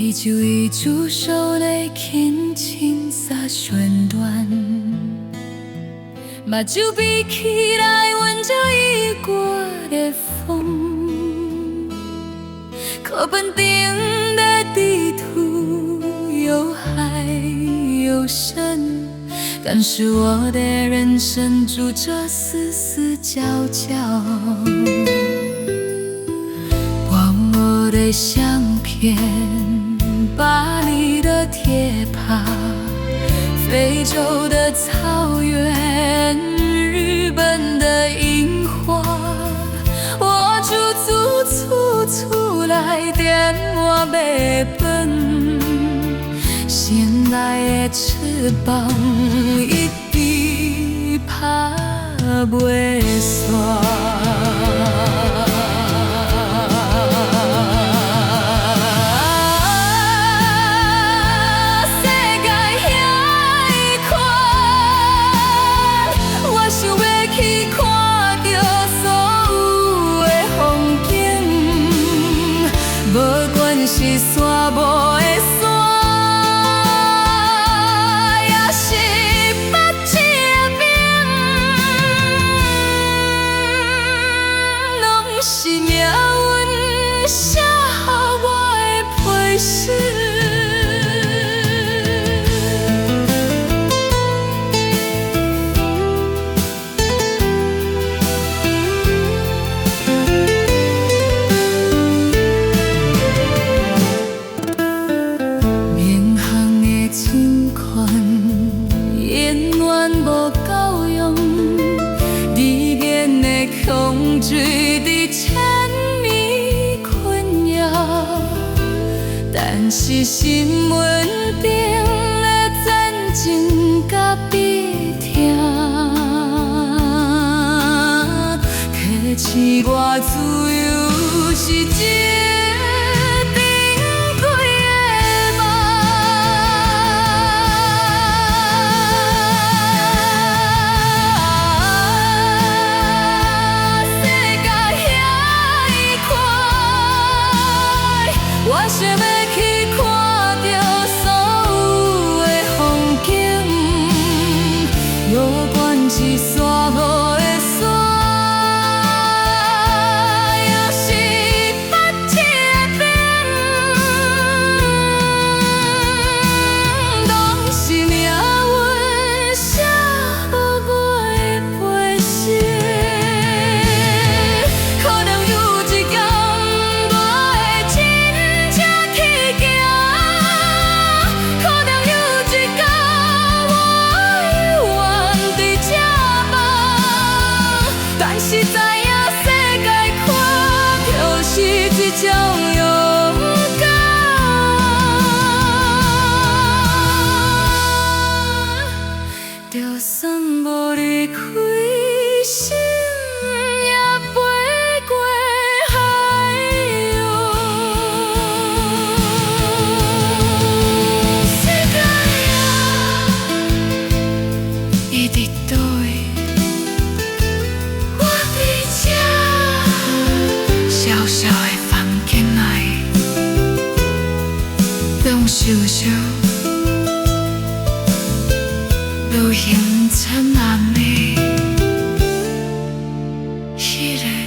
啤酒已煮熟的轻轻洒旋转，目睭闭起来，闻着已过的风，课本顶的地图又海又深，但是我的人生住着死死角角。忘我的相片，巴黎的铁塔，非洲的草原，日本的樱花，我出来电话买饭，醒来的翅膀一直拍袂煞。是山无的山，也是北极的冰，拢是命运写予我的批示。控制的千年困扰，但是新闻顶的战争甲悲痛，提醒我自由是一我想要去看到所有的风景，不管是山无的山，也是北极的冰，拢是命运写予我的批示。可能有一天。但是知影世界看就是一种勇敢，就算无离开，心也飞过海洋。世界啊，伊伫倒位？小小的房间内，拢想想旅行灿烂的迄个。